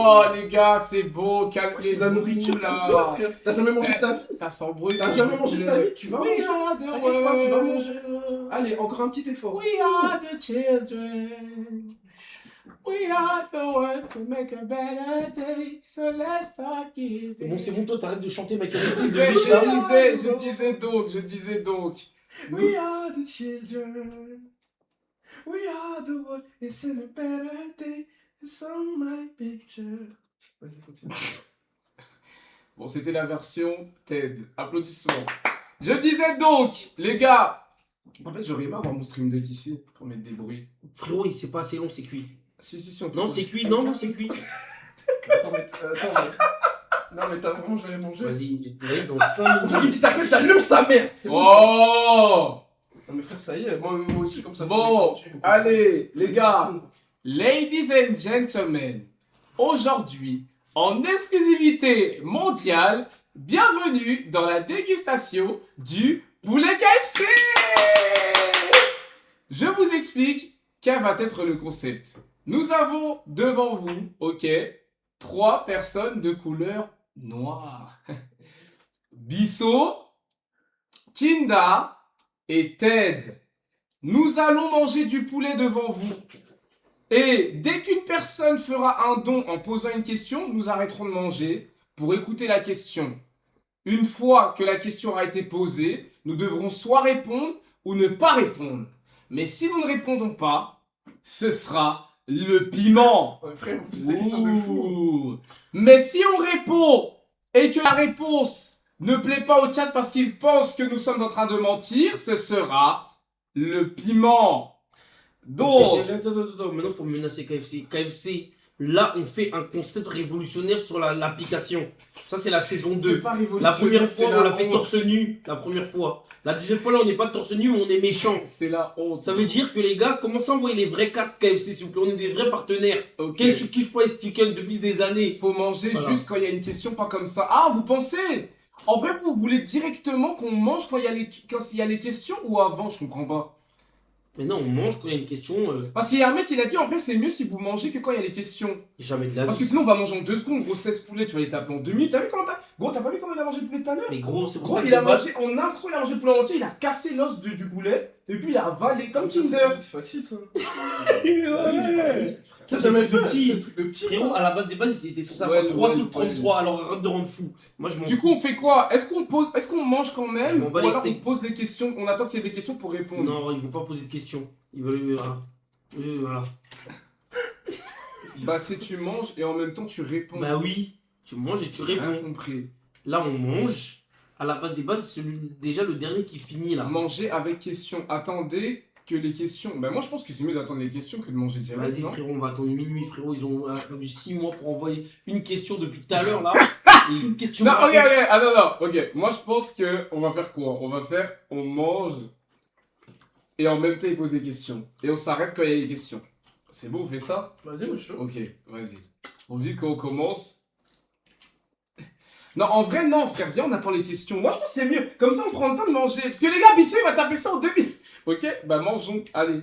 Oh, les gars, c'est beau, calmez-vous. C'est de la nourriture là. comme toi, frère. T'as jamais mangé ta vie. Ça s'embrouille. T'as jamais mangé ta vie. Tu vas manger. T'inquiète pas, tu vas manger. Allez, encore un petit effort. We are the children. We are the world to make a better day. So let's start giving. Bon, c'est bon, toi, t'arrêtes de chanter Michael Je disais donc. We are the children. We are the world. It's in a better day. It's on my picture. Vas-y, continue. Bon, c'était la version TED. Applaudissements. Je disais donc, les gars. En fait, j'aurais aimé avoir mon stream deck ici pour mettre des bruits. Frérot, c'est pas assez long, c'est cuit. Si, on peut. Non, c'est cuit, non, c'est cuit. Attends, mais. Non, mais t'as vraiment jamais mangé. Vas-y, dans 5 minutes. Il dit ta gueule, j'allume sa mère. Oh! Non, mais frère, ça y est, moi aussi, comme ça. Bon, allez, les gars. Ladies and gentlemen, aujourd'hui, en exclusivité mondiale, bienvenue dans la dégustation du poulet KFC. Je vous explique quel va être le concept. Nous avons devant vous, ok, 3 personnes de couleur noire. Bissot, Kinda et Ted. Nous allons manger du poulet devant vous. Et dès qu'une personne fera un don en posant une question, nous arrêterons de manger pour écouter la question. Une fois que la question aura été posée, nous devrons soit répondre ou ne pas répondre. Mais si nous ne répondons pas, ce sera le piment. Ouais, frère, c'est des questions de fou. Mais si on répond et que la réponse ne plaît pas au chat parce qu'il pense que nous sommes en train de mentir, ce sera le piment. Donc, attends, maintenant il faut menacer KFC. KFC, là on fait un concept révolutionnaire sur l'application. Ça c'est la saison 2. La première fois on l'a fait torse nu, la première fois. La deuxième fois là on n'est pas torse nu mais on est méchant. C'est la honte. Ça veut dire que les gars, commencez à envoyer les vraies cartes KFC s'il vous plaît, on est des vrais partenaires. Okay. Kentucky Fried Chicken depuis des années. Il faut manger juste quand il y a une question, pas comme ça. Ah, vous pensez? En vrai, vous voulez directement qu'on mange quand il y a les questions ou avant? Je comprends pas. Mais non, on mange quand il y a une question. Parce qu'il y a un mec qui a dit en vrai c'est mieux si vous mangez que quand il y a les questions. Jamais de la vie. Parce que sinon on va manger en 2 secondes, gros 16 poulets, tu vas les taper en 2 minutes. T'as vu comment Gros, t'as pas vu comment il a mangé le poulet tout à l'heure? Mais gros, c'est pour Gros, ça il a mangé en intro, il a mangé le poulet en entier, il a cassé l'os du poulet, et puis il a avalé comme Kinder. C'est facile ça. Ouais. Ça m'a fait petit. Le petit. Frérot, à la base des bases, c'était sur ça. Ouais, 3 ouais, sur 33, alors arrête de rendre fou. Moi je m'en Du coup, on fait quoi? Est-ce qu'on mange quand même? Je m'en bats Ou les alors on steaks. pose les questions, on attend qu'il y ait des questions pour répondre? Non, ils vont pas poser de questions. Ils veulent. Voilà. Bah, c'est tu manges et en même temps tu réponds. Bah oui, tu manges et tu J'ai rien réponds. compris. Là, on mange. À la base des bases, déjà le dernier qui finit là. Manger avec questions. Attendez que les questions. Bah, moi je pense que c'est mieux d'attendre les questions que de manger direct. Vas-y non frérot, on va attendre minuit frérot. Ils ont attendu 6 mois pour envoyer une question depuis tout à l'heure là. Et une question. Non, ok, ok. Moi je pense que on va faire quoi? On mange et en même temps il pose des questions. Et on s'arrête quand il y a des questions. C'est bon, on fait ça? Vas-y, moi je suis chaud. Ok, vas-y. On dit quand on commence. Non, en vrai, non, frère, viens, on attend les questions. Moi, je pense que c'est mieux. Comme ça, on prend le temps de manger. Parce que les gars, Bissot, il va taper ça en 2 minutes. Ok, bah mangeons. Allez.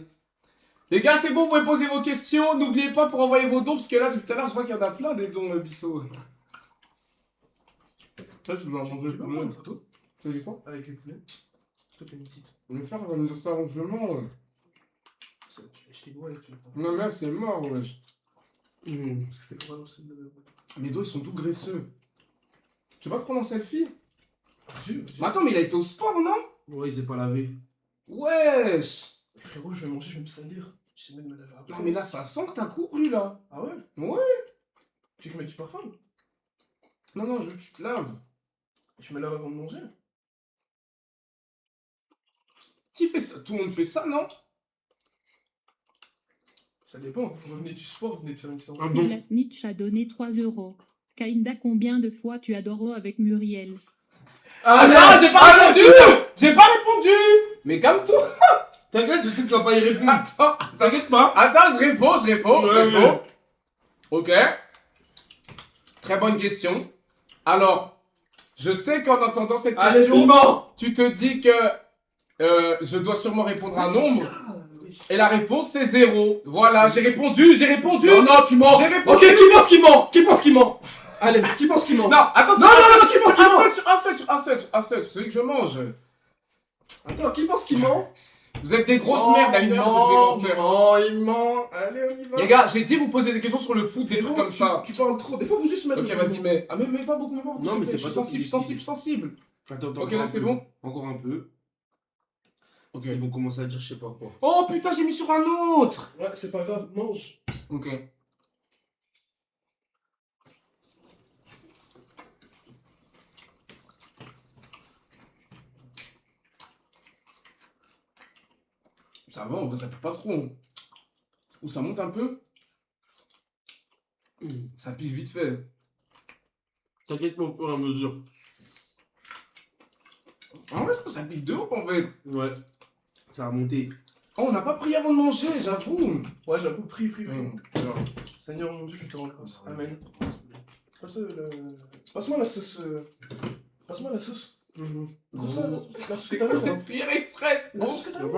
Les gars, c'est bon, vous pouvez poser vos questions. N'oubliez pas pour envoyer vos dons. Parce que là, depuis tout à l'heure, je vois qu'il y en a plein des dons, Bissot. Ça, je dois manger le poulet. Une photo Tu veux dire quoi? avec les poulets. S'il te plaît, une petite. Mais frère, on va nous dire ça je mange. Je t'ai bourré, tu Non, mais là, c'est mort, wesh. C'était quoi c'est Mes doigts, ils sont tout graisseux. Tu veux pas prendre un selfie? Dieu. Mais attends, mais il a été au sport, non? Ouais, ils aient pas lavé. Wesh. Frérot, je vais manger, je vais me salir. Je sais même me laver après. Non, mais là, ça sent que t'as couru, là. Ah ouais? Ouais. Tu veux que je mette du parfum? Non, je veux que tu te laves. Je me lave avant de manger. Qui fait ça? Tout le monde fait ça, non? Ça dépend, vous revenez du sport, vous venez de faire une séance. La Snitch a donné 3 €. Kainda, combien de fois tu as dormi avec Muriel? Ah non, j'ai pas répondu! J'ai pas répondu! Mais calme-toi! T'inquiète, je sais que tu vas pas y répondre. Attends, T'inquiète pas. attends, je réponds. Ouais. Ok. Très bonne question. Alors, je sais qu'en entendant cette Allez, question, piment. tu te dis que je dois sûrement répondre à un nombre. Et la réponse c'est 0. Voilà, j'ai répondu. Non, tu mens. J'ai répondu. Ok, tu penses qu'il ment? Qui pense qu'il ment? Allez, qui pense qu'il ment? Non, attends, Non, non, non, qui pense qu'il ment? un seul, celui que je mange. Attends, qui pense qu'il ment? Vous êtes des grosses merdes, à une heure, vous êtes des menteurs. Non, il ment. Allez, on y va. Les gars, j'ai dit vous poser des questions sur le foot, des trucs comme ça. Tu parles trop. Des fois, faut juste mettre. Ok, vas-y, mais. Ah, mais pas beaucoup, mais pas beaucoup. Non, mais s'il te c'est plaît, pas je suis sensible, sensible. Attends, Ok, là, c'est bon. Encore un peu. Ok. Ils vont commencer à dire je sais pas quoi. Oh putain, j'ai mis sur un autre. Ouais, c'est pas grave, mange. Ok. Ça va, en vrai, ça pique pas trop. Ou ça monte un peu. Ça pique vite fait. T'inquiète pas au fur et à mesure. En vrai, ça pique de ouf en fait. Ouais. Ça a monté. Oh, on n'a pas prié avant de manger, j'avoue. Ouais, j'avoue, prie. Genre, Seigneur mon Dieu, je te rends grâce. Amen. Passe-moi la sauce. Passe-moi la sauce. La sauce que t'as mis, là. prière express. La sauce que t'as mis.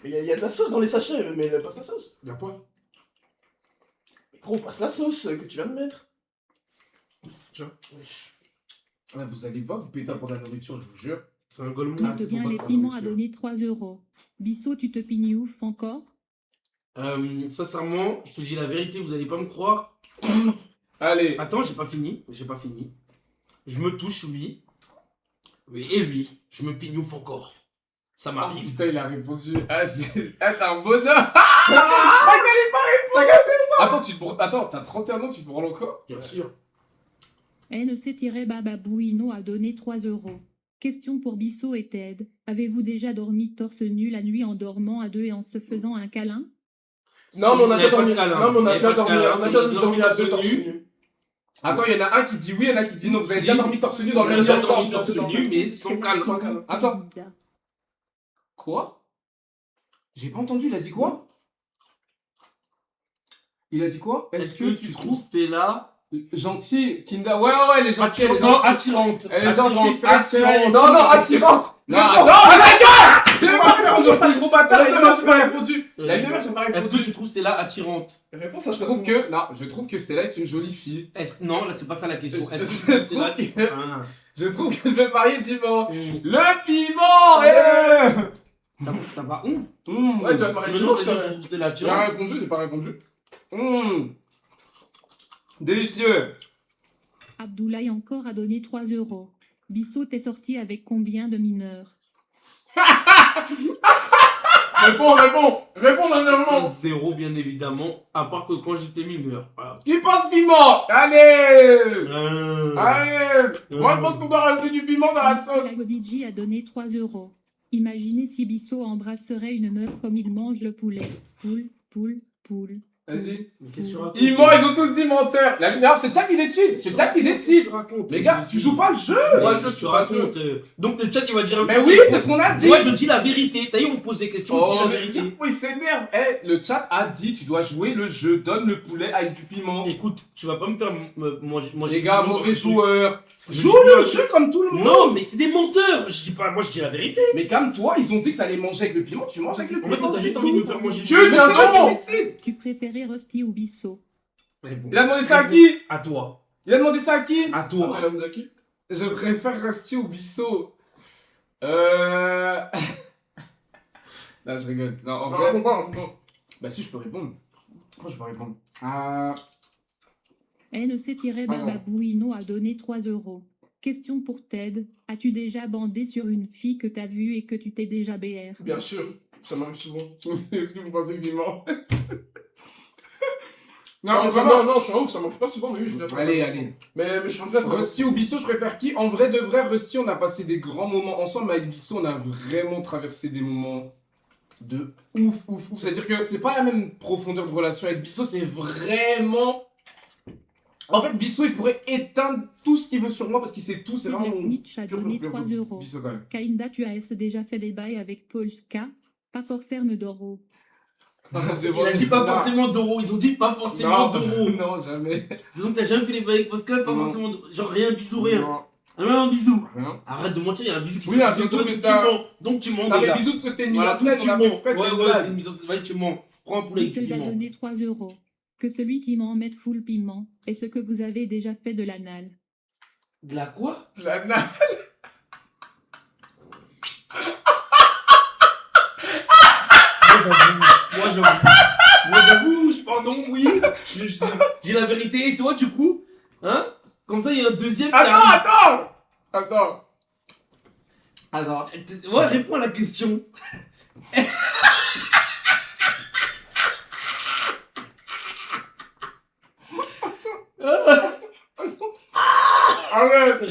Il y a de la sauce dans les sachets, mais passe la sauce. Y'a quoi? Mais gros, passe la sauce que tu viens de mettre. Tiens. Là, vous allez pas vous péter pour la nourriture, je vous jure. C'est un golemon. Note bien les piments à donner 3 euros. Bissot, tu te pignes ouf encore? Sincèrement, je te dis la vérité, vous allez pas me croire. Allez. Attends, j'ai pas fini. Je me touche, oui. Oui, et oui, je me pignouffe encore. Ça Oh, m'arrive. putain, il a répondu. Ah, t'es un bonheur. Je crois que t'allais pas répondre. Attends, t'as 31 ans, tu te branles encore? Bien sûr. NC-Bababouino a donné 3 euros. Question pour Bissot et Ted. Avez-vous déjà dormi torse nu la nuit en dormant à deux et en se faisant un câlin? Non, mais on a déjà dormi. Non, mais on a déjà dormi à deux torse nu. Attends, il y en a un qui dit oui, il y en a qui dit non. Vous avez déjà dormi torse nu dans le même déjà temps. dormi torse nu, mais sans câlin. Attends. Quoi? J'ai pas entendu, il a dit quoi? Il a dit quoi? Est-ce que tu trouves Stella gentil, Kinda? Ouais, elle est gentille, elle est Non, gentille. attirante. Elle est gentille, c'est attirante. Non, attirante. Non, attends, la gueule! J'ai même pas répondu, c'est un gros bâtard, il m'a pas répondu. La une heure, j'ai pas répondu. Est-ce que tu trouves Stella attirante? Réponse à je trouve que, non, je trouve que Stella est une jolie fille. Non, là, c'est pas ça la question. Est-ce Je que Stella. trouve que- Ah. Je trouve que je vais me marier dimanche. Mmh. Le piment, T'as pas honte? Ouais, tu vas te marier Mais non, dimanche, c'est quand juste même. que Stella J'ai pas attirante. répondu, j'ai pas répondu. Délicieux. Abdoulaye encore a donné 3 euros. Bissot t'es sorti avec combien de mineurs? Réponds dernièrement. Zéro, bien évidemment, à part que quand j'étais mineur. Voilà. Qui pense piment? Allez! Ah. Allez! Moi, je pense qu'on doit rajouter du piment dans la sauce. Lagodidji a donné 3 euros. Imaginez si Bissot embrasserait une meuf comme il mange le poulet. Poule. Vas-y. Mais qu'est-ce que tu racontes? Ils ont tous dit menteur. La lumière, c'est Jack qui décide. C'est Jack qui décide. Les gars, tu joues pas le jeu. Ouais, je je suis pas le jeu. raconte. Donc le chat il va dire un Mais truc. oui, c'est ce qu'on a dit. Moi je dis la vérité. T'as vu, on me pose des questions, je dis la vérité. il s'énerve. Eh, le chat a dit, tu dois jouer le jeu. Donne le poulet avec du piment. Écoute, tu vas pas me faire manger. Les gars, mauvais joueur. Je Joue dis le pas- jeu comme tout le monde. Non, mais c'est des menteurs. Je dis pas, moi je dis la vérité. Mais calme-toi, ils ont dit que t'allais manger avec le piment, tu manges avec le En fait, piment. t'as c'est juste envie de tout. me faire manger. Tu Mais viens c'est toi qui donc. décides. Tu préférais Rusty ou Bissot? Réponds. Il a demandé ça à qui? À toi. Il a demandé ça à qui? À toi. Il a demandé à qui? Je préfère Rusty ou Bissot. Non, je rigole. Non, en vrai. réponds pas. Bah si, je peux répondre. Pourquoi je peux répondre? NC-Bababouino a donné 3 euros. Question pour Ted. As-tu déjà bandé sur une fille que t'as vue et que tu t'es déjà BR? Bien sûr, ça m'arrive souvent. Est-ce que vous pensez qu'il ment? Non, ça va. non, je suis un ouf, ça m'arrive pas souvent, mais oui, je l'ai. Allez. Mais je suis en train de. Rusty ou Bissot, je préfère qui? En vrai de vrai, Rusty, on a passé des grands moments ensemble, mais avec Bissot, on a vraiment traversé des moments de ouf. C'est-à-dire que c'est pas la même profondeur de relation avec Bissot, c'est vraiment... En fait, Bissot, il pourrait éteindre tout ce qu'il veut sur moi parce qu'il sait tout, c'est vraiment... Snitch a donné 3 euros. Bissot quand même. Kainda, tu as déjà fait des bails avec Polska? Pas forcément Doro. Il a dit pas forcément Doro, ils ont dit pas forcément Doro. Non, jamais. Donc t'as jamais fait les bails avec Pascal, pas Non. forcément Doro. Genre rien, bisou, rien. Non, Même un bisou. rien. Arrête de mentir, il y a un bisou qui Oui, un se bisou, fait, mais tu c'est un- mens. Donc tu mens Non, mais déjà. bisous, parce que c'était une mise Voilà, en scène, donc tu on a mens. fait exprès, c'était Ouais, une c'est blague. une mise en scène. Ouais, tu mens. Prends un poulet et tu Nickel a mens. donné 3 euros. que celui qui m'en mette full piment. Est-ce que vous avez déjà fait de l'anal? De la quoi? La nana. Moi j'avoue, pardon, oui. J'ai la vérité et toi du coup? Hein? Comme ça il y a un deuxième qui arrive. Attends. Ouais, réponds à la question. Arrête.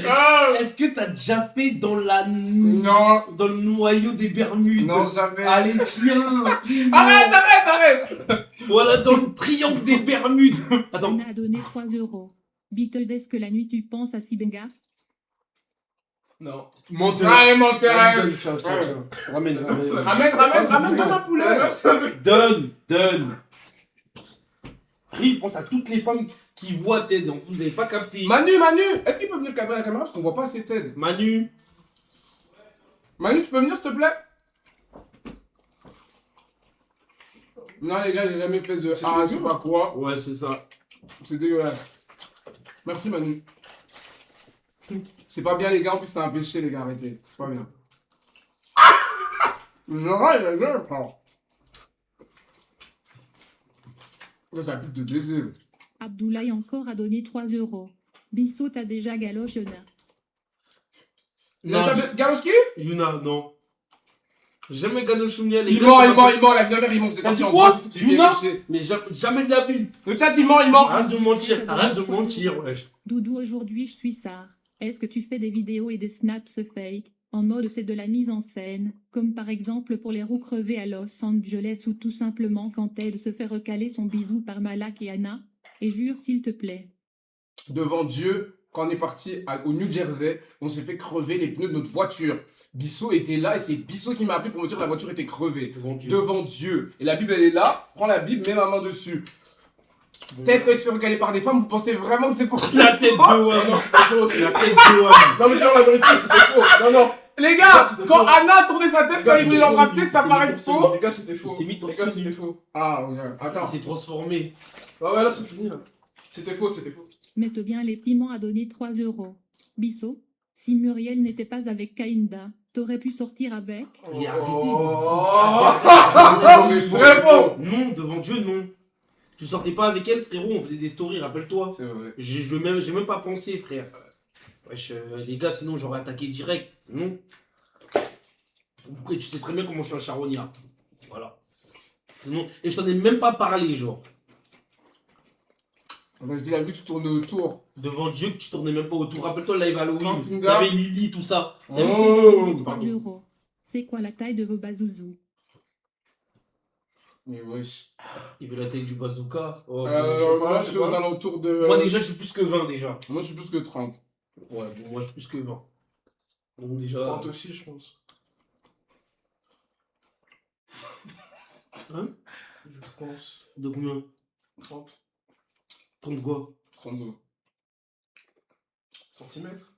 Est-ce que t'as déjà fait dans Non. dans le noyau des Bermudes? Non, jamais. Allez, tiens. Arrête. Voilà, dans le triangle des Bermudes. Attends. On a donné 3 €. Beatles, est-ce que la nuit tu penses à Sibenga? Non. Menteur. Allez, menteur. Tiens. Ramène. Ramène comme un poulet. Donne. Ri, pense à toutes les femmes qui voient Ted. Donc vous avez pas capté. Manu, est-ce qu'il peut venir cadrer la caméra parce qu'on voit pas assez Ted? Manu, tu peux venir s'il te plaît? Non les gars, j'ai jamais fait de... Ah, je sais pas quoi. ouais, c'est ça. C'est dégueulasse. Merci Manu. C'est pas bien les gars, en plus c'est un péché les gars, arrêtez. C'est pas bien. Je râle la gueule, frère. Ça pique de baiser. Abdoulaye encore a donné 3 €. Bissot, t'as déjà galoche Yona? Non, Galoche qui? Yuna, non. Jamais Ganochounia, les Il gars. ment, la vie mère il ment, c'est T'as quand dit tu en quoi? bois, tout Yuna? péché. Mais jamais de la vie. Le chat il ment. Arrête de mentir, wesh. Doudou, aujourd'hui je suis Sar. Est-ce que tu fais des vidéos et des snaps fake, en mode c'est de la mise en scène, comme par exemple pour les roues crevées à Los Angeles ou tout simplement quand Ted se fait recaler son bisou par Malak et Anna? Et jure s'il te plaît. Devant Dieu, quand on est parti au New Jersey, on s'est fait crever les pneus de notre voiture. Bissot était là et c'est Bissot qui m'a appelé pour me dire que la voiture était crevée. Devant Dieu. Et la Bible elle est là, prends la Bible, mets ma main dessus. Peut-être quand il se fait recaler par des femmes, vous pensez vraiment que c'est pour... La tête de Wam. Non, c'est pas faux. La tête de Wam. Non mais genre la vérité, c'était faux. Non. Les gars, quand Anna tournait sa tête, quand il voulait l'embrasser, ça paraît faux. Les gars, c'était faux. Il s'est mis ton Les gars, sous-nu. c'était faux. Ah, ok. Attends. Il s'est transformé. Ouais, là, c'est fini, là. C'était faux. Mette bien les piments a donné 3 €. Bissot, si Muriel n'était pas avec Kainda, t'aurais pu sortir avec? Et arrêtez. Réponds. Non, devant Dieu, non. Tu sortais pas avec elle, frérot, on faisait des stories, rappelle-toi. C'est vrai. J'ai même pas pensé, frère. Wesh, les gars, sinon j'aurais attaqué direct. Non. Et tu sais très bien comment je suis un charognard. Voilà. Sinon, et je t'en ai même pas parlé, genre. On a dit la vue que tu tournais autour. Devant Dieu que tu tournais même pas autour. Rappelle-toi, live Halloween. Il y Gars. avait Lily, tout ça. Oh. 3 €. C'est quoi la taille de vos bazouzous? Mais wesh. Il veut la taille du bazooka. Oh, Moi je suis aux alentours de... moi déjà, je suis plus que 20 déjà. Moi je suis plus que 30. Ouais, bon, moi je suis plus que 20. Donc déjà... 30 aussi, je pense. Hein? Je pense. De combien? 30 30 quoi? 32. centimètres.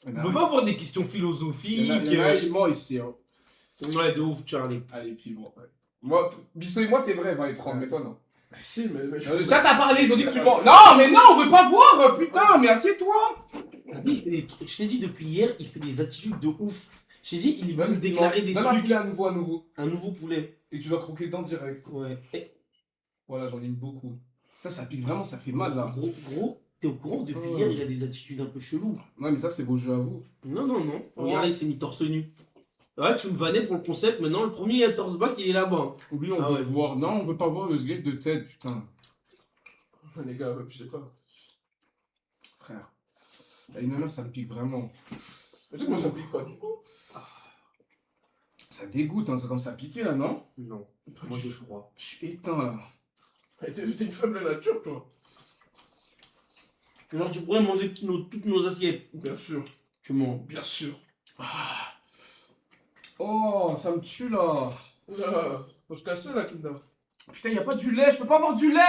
On peut pas avoir des questions philosophiques. Il ment ici. Hein. Ouais, de ouf, Charlie. Allez, puis bon. Ouais. Moi, Bissot et moi, c'est vrai, 20 et 30, mais toi, non. Mais si, mais Le chat a parlé, ils ont dit que tu mens. Non, mais non, on veut pas voir, putain, mais assieds-toi. T'as vu, il fait des trucs. Je t'ai dit depuis hier, il fait des attitudes de ouf. Je t'ai dit, il va nous déclarer des non, trucs. Non, à nouveau. Un nouveau poulet. Et tu dois croquer dedans direct. Ouais. Et, Voilà, j'en aime beaucoup. Putain, ça pique vraiment, ça fait mal, là. gros, t'es au courant, depuis hier, il a des attitudes un peu cheloues. Ouais, mais ça, c'est beau jeu à vous. Non. Ouais. Regarde, il s'est mis torse nu. Ouais, tu me vannais pour le concept, maintenant le premier torse back, il est là-bas. Oublie, on veut voir. Non, on veut pas voir le sgate de tête, putain. Les gars, je sais pas. Frère. La une ça me pique vraiment. Mais tu sais que moi, ça me pique pas du tout. Ça dégoûte, hein, c'est comme ça piqué, là, non? Non, moi j'ai froid. Je suis éteint, là. T'es une faible nature, toi. Genre, tu pourrais manger toutes nos assiettes. Bien sûr. Tu mens. Bien sûr. Oh, ça me tue, là. Oula, faut se casser, là, Kinda. Putain, y a pas du lait, je peux pas avoir du lait.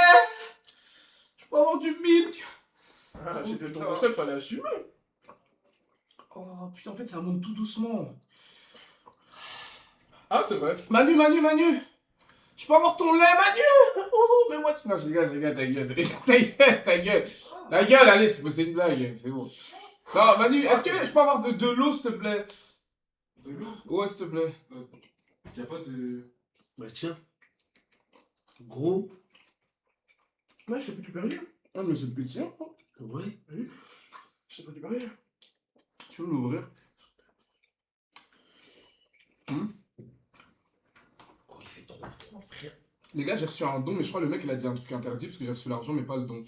Je peux pas avoir du milk. Ah, c'était ton putain. concept, fallait assumer. Oh, putain, en fait, ça monte tout doucement. Ah, c'est vrai. Manu. Je peux avoir ton lait, Manu? Oh, mais moi, non, je rigole, ta gueule. Ta gueule, allez, c'est une blague, c'est bon. Non, Manu, est-ce que je peux avoir de l'eau, s'il te plaît? De l'eau? Ouais, s'il te plaît. Y'a pas de... Bah tiens. Gros. Ouais, je t'ai récupéré. Ah, mais c'est le pétillant. Ouais. Je t'ai récupéré. Tu veux l'ouvrir? Oh, il fait trop froid, frère. Les gars, j'ai reçu un don, mais je crois que le mec, il a dit un truc interdit parce que j'ai reçu l'argent, mais pas le don.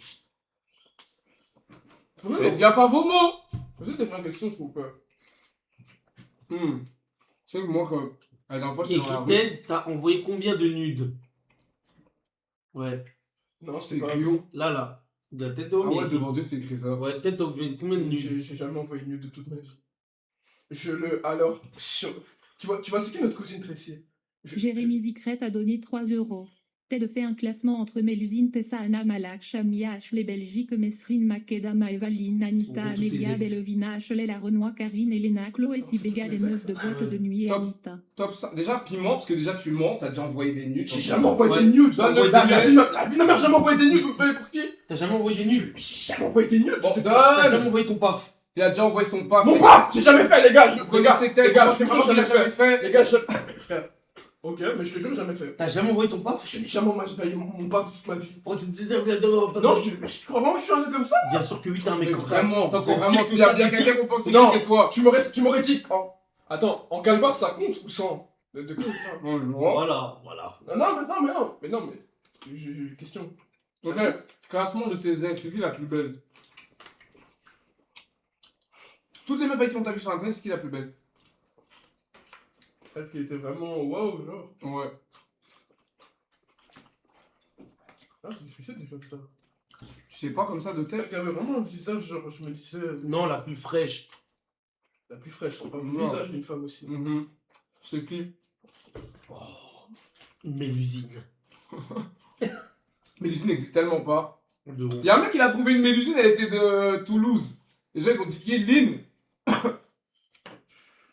Faites gaffe à vos mots! Vous êtes des vraies questions, je vous peur. Tu sais que moi, la dernière fois, Et j'étais dans la rue. Ted, t'as envoyé combien de nudes? Ouais. Non, C'est c'était pas écrit où? Là. De la tête Ah d'homme. ouais, devant Dieu, c'est écrit ça. Ouais, Ted, t'as envoyé combien de nudes? J'ai jamais envoyé une nude de toute ma vie. Alors, tu vois c'est qui notre cousine Tressier? Jérémy Zicret a donné 3 euros. Ted fait un classement entre Mélusine, Tessa, Anna, Malak, Chamia, Ashley, Belgique, Mesrine, Makeda, Maëvaline, Anita, On veut tous tes Amélia, ex. Bellovina, Ashley, La Renoir, Karine, Elena, Chloé, Attends, c'est Sibéga, tous les mes meufs ex, de ça. boîte Ouais. de nuit et Top. Anita. Top 5. Déjà, piment, parce que déjà, tu mens, t'as déjà envoyé des nudes. J'ai jamais envoyé Ouais. des nudes. Donne le La billet. vie de ma mère, j'ai jamais envoyé des nudes. Vous savez pour qui? T'as jamais envoyé des nudes? J'ai jamais envoyé des nudes. Bon, T'as jamais donne! envoyé ton paf? Il a déjà envoyé son paf. Mon paf, j'ai jamais fait, les gars. Vous connaissez Les Ted, gars, c'est c'est vraiment vraiment qu'il a jamais jamais fait. fait. Les gars, frère. Ok, mais je te jure, j'ai jamais fait. T'as jamais envoyé ton paf? J'ai jamais envoyé mon paf toute ma vie. Pourquoi tu te disais... Non, je crois vraiment que je suis un mec comme ça. Bien sûr que oui, t'es un mec Mais comme ça. vraiment, T'as c'est encore vraiment, pire que s'il y a ça, bien t'es quelqu'un qu'on pense Non. que c'est toi. Tu m'aurais dit. Attends, en calbar ça compte ou sans? De quoi? Bonjour. Voilà. Mais non, mais. J'ai une question. Ok, classement de tes ex, c'est qui la plus belle? Toutes les meufs avec qui on t'a vu sur internet, c'est qui la plus belle? Celle qui était vraiment waouh, genre. Ouais. Ah, c'est difficile de faire ça. Tu sais pas comme ça de Celle tête? qui avait vraiment un visage, genre, je me disais. Non, la plus fraîche. La plus fraîche, on parle du Non. visage d'une femme aussi. C'est qui? Mélusine. Mélusine n'existe tellement pas. De ouf. Il y a un mec qui a trouvé une Mélusine, elle était de Toulouse. Les gens ils ont dit qui est Lynn?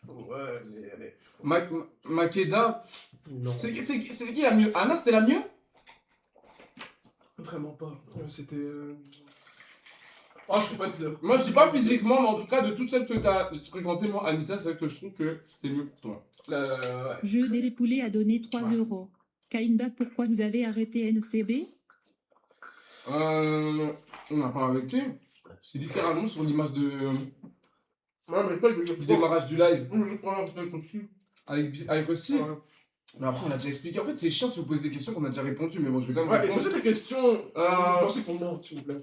Ouais, mais elle est. Makeda. Non. C'est qui la mieux? Anna c'était la mieux? Vraiment pas. C'était. Oh, je peux pas te dire. Moi je dis pas physiquement, mais en tout cas de toutes celles que t'as fréquentées, moi Anita, c'est vrai que je trouve que c'était mieux pour toi. Ouais. Jeu des poulets a donné 3 euros. Kainda, pourquoi vous avez arrêté NCB? On n'a pas arrêté. C'est littéralement sur l'image de Non, mais je crois que du démarrage du live Voilà, c'est possible. avec Rusty. Ouais. Mais après on a déjà expliqué. En fait c'est chiant si vous posez des questions qu'on a déjà répondu, mais bon je vais quand même Ouais, et répondre. posez des questions. Vous pensez qu'on ment, s'il vous plaît.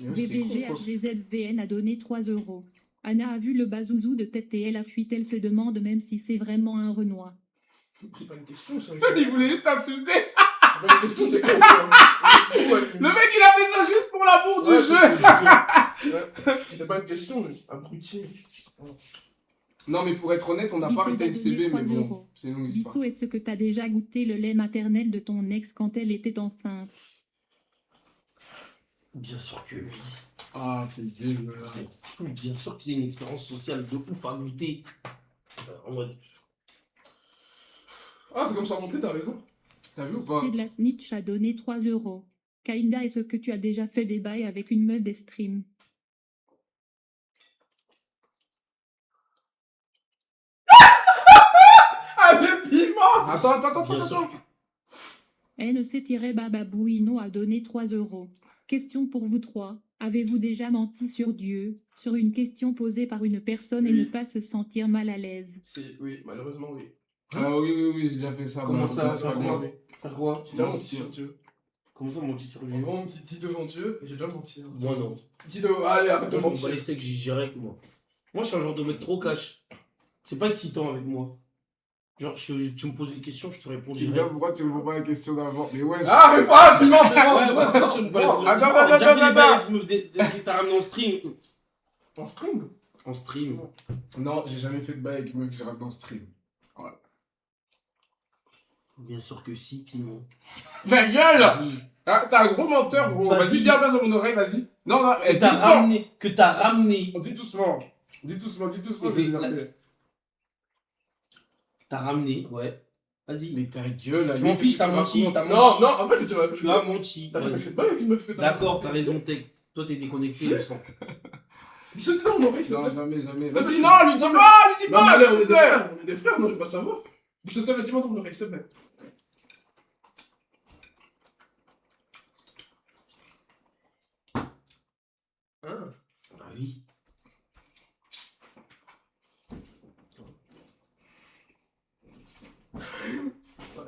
Mais ouais, c'est con, quoi. BBGHGZVN a donné 3 euros. Anna a vu le bazouzou de tête et elle a fuite. Elle se demande même si c'est vraiment un Renoir. C'est pas une question, ça. Il voulait juste t'insulter. C'est pas une question, t'es con. Ouais. Le mec il a fait ça juste pour l'amour du Ouais, jeu. C'était pas une question, mais abruti. Non mais pour être honnête, on n'a pas arrêté une CB, mais bon, c'est une longue histoire. Bissot, est-ce que t'as déjà goûté le lait maternel de ton ex quand elle était enceinte? Bien sûr que oui. Ah, c'est dégueulasse. C'est fou, bien sûr que c'est une expérience sociale de ouf à goûter. En mode. Ah, c'est comme ça monter, t'as raison. T'as vu ou pas? De la Snitch a donné 3 euros. Kainda, est-ce que tu as déjà fait des bails avec une meuf des streams? Ah, le piment. Attends. Bien sûr. NC-Bababouino a donné 3 euros. Question pour vous trois. Avez-vous déjà menti sur Dieu, sur une question posée par une personne et Oui. ne pas se sentir mal à l'aise? Oui, malheureusement, oui. Ah oui, j'ai déjà fait ça. Comment ça, c'est pas Malheureusement, bien. oui. Faire quoi? J'ai déjà menti sur Dieu. Comment ça, mon petit sur le En jeu? gros, on me dit devant Dieu, et j'ai déjà menti. hein. Moi, non. Dis devant. Allez, arrête de Moi, je m'en bats mentir. les steaks, j'y direct, moi. Moi, je suis un genre de mec trop cash. C'est pas excitant avec moi. Genre, tu me poses des questions, je te réponds J'ai direct. dit pourquoi tu me réponds pas à la question d'avant? Mais ouais, Ah, mais pas, piment, Ouais, piment. pourquoi tu me parles de Attends, J'ai déjà vu les attends. bails avec meuf qui t'a ramené en stream. En string. En stream. non, j'ai jamais fait de bail avec une meuf que j'ai ramené en stream. Bien sûr que si, piment. Ta gueule! Vas-y. Ah, t'es un gros menteur, gros. Vas-y. Vas-y, dis un place dans mon oreille, vas-y. Non, Que dis t'as doucement. ramené. Que t'as ramené. Dis doucement. Dis doucement, Oui, je vais là- dire. T'as ramené, ouais. Vas-y. Mais ta gueule, Je m'en fiche, t'as menti. Non, non, en fait, je te dirais. Tu as menti. T'as jamais Vas-y. fait de bail avec une meuf que t'as. D'accord, t'as raison, toi t'es déconnecté, Si. je sens. Ils sont dedans, mon s'il te Non, plaît. jamais. Ça, Vas-y, c'est- non, lui dis pas, lui dis Non, mais pas, allez, s'il on te est des plaît. frères, on est des frères, on n'arrive pas à savoir. S'il te plaît, dis-moi ton oreille, s'il te plaît. Hein? Ah oui. Ouais,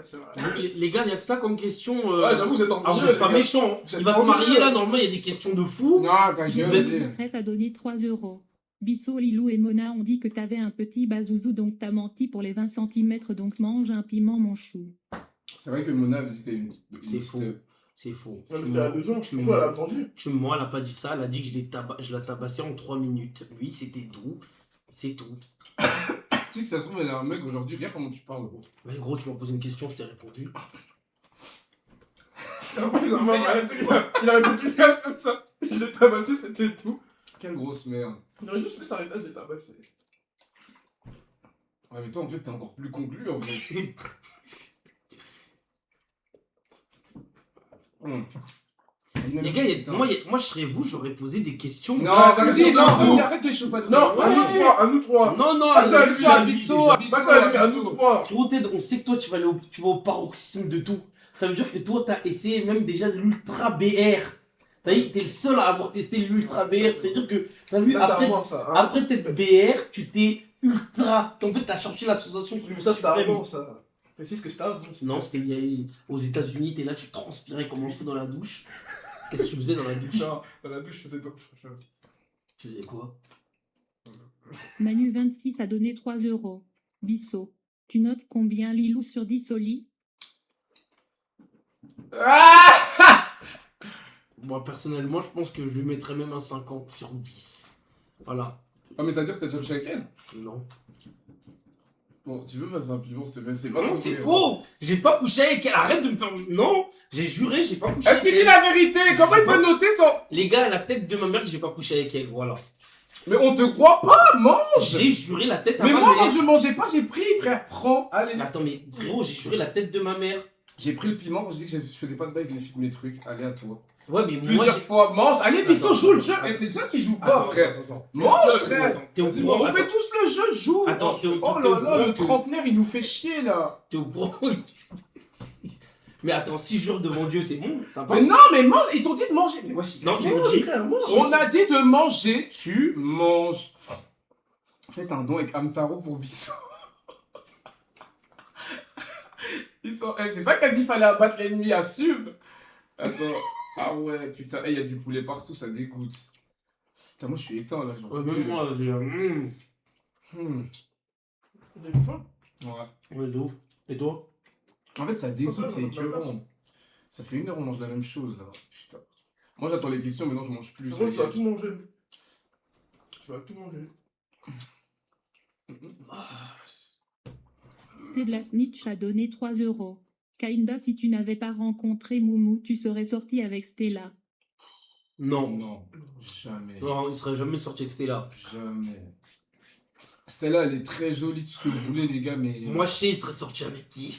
c'est vrai. Donc, les gars, il y a que ça comme question. Ouais, j'avoue, vous êtes en Ah, vous êtes pas méchants. Hein. Vous êtes Il va se pas marier ennuyeux. là, normalement, il y a des questions de fou. Non, ta Je gueule, êtes- suis dis. prête à donner 3 euros. Bissot, Lilou et Mona ont dit que t'avais un petit bazouzou donc t'as menti pour les 20 cm donc mange un piment mon chou. C'est vrai que Mona a visité une C'est petite- faux. C'est faux. Ouais, Tu mais t'as mens. 2 ans, Tu pourquoi elle a mens. vendu? Tu mens, elle a pas dit ça. Elle a dit que je la tabassais en 3 minutes. Oui, c'était tout. C'est tout. Tu sais que ça se trouve, elle a un mec aujourd'hui, regarde comment tu parles, gros. Mais gros, tu m'as posé une question, je t'ai répondu. C'est un peu genre, il a répondu rien comme ça. Je l'ai tabassé, c'était tout. Quelle grosse merde. Il aurait juste fait s'arrêter, je l'ai tabassé. Ouais, mais toi, en fait, t'es encore plus conclu, en fait. Les gars, moi je serais vous, j'aurais posé des questions. Non, graves. vas-y, non, vas-y, arrête de chauffer. Non, à nous trois. Non, non, Attends, allez, Bissot, allez, Bissot, déjà. Pas quoi, lui, à nous trois. Frérot, Ted, on sait que toi tu vas au paroxysme de tout. Ça veut dire que toi t'as essayé même déjà l'ultra BR. T'as dit, t'es le seul à avoir testé l'ultra BR. C'est-à-dire que, t'as vu, Ça, c'est après, avant, ça. hein. après t'être BR, tu t'es ultra. En fait, t'as cherché la sensation. Mais ça, c'était suprême. avant, ça. Précise que c'était avant. Non, c'était aux États-Unis, t'es là, tu transpirais comme un fou dans la douche. Qu'est-ce que tu faisais dans la douche? Non, dans la douche, je faisais d'autres choses. Tu faisais quoi? Manu26 a donné 3 euros. Bissot, tu notes combien Lilou sur 10 au lit? Ah Moi, personnellement, je pense que je lui mettrais même un 50 sur 10. Voilà. Ah, mais ça veut dire que t'as déjà couché avec elle? Non. Bon, tu veux passer un piment, s'il te plaît, c'est pas Non, trop c'est cohérent. faux! J'ai pas couché avec elle, arrête de me faire. Non! J'ai juré, j'ai pas couché Elle avec me dit elle. la vérité, comment il peut noter son... Les gars, la tête de ma mère que j'ai pas couché avec elle, voilà. Mais on te croit pas, mange. J'ai juré la tête à Mais ma moi, mère. quand je mangeais pas, j'ai pris, frère, prends, allez. Mais attends, mais frérot, j'ai juré la tête de ma mère. J'ai pris le piment quand je dis que je faisais pas de bail avec les filles de mes trucs, allez à toi. Ouais, mais moi, Plusieurs j'ai. fois, mange, allez, Bissot, Attends, joue le jeu. attends. Et c'est ça qui joue pas, Attends, frère. attends. Mange, frère. Attends, t'es au Vas-y, courant? On fait Attends, tous le jeu, joue. Attends, t'es au Oh là courant là, le que- trentenaire, il nous fait chier, là. t'es au courant? Mais attends, si je jure devant Dieu, c'est bon? Ça passe? Mais non, mais mange, ils t'ont dit de manger. Mais wesh, Non, c'est ils m'ont mange, dit- frère, mange. On a dit de manger, tu manges. Faites un don avec Amtaro pour Bissot. Ils sont... Eh, c'est pas qu'elle dit fallait abattre l'ennemi à sub. Attends. Ah ouais, putain. Eh, y a du poulet partout, ça dégoûte. Putain, moi je suis éteint là. Ouais, même moi, j'ai. Vous avez faim? Ouais. Ouais, de ouf. Et toi? En fait, ça dégoûte, Ça, c'est ça, écœurant. Ça fait 1 heure on mange la même chose là. Putain. Moi j'attends les questions, mais non, je mange plus. Par contre, ça tu y vas est. tout manger. Tu vas tout manger. Ted la snitch a donné 3 euros. Kainda, si tu n'avais pas rencontré Moumou, tu serais sorti avec Stella. Non. Non, jamais. Non, il serait jamais sorti avec Stella. Jamais. Stella, elle est très jolie, tout ce que vous voulez, les gars, mais. Moi, je sais, il serait sorti avec qui?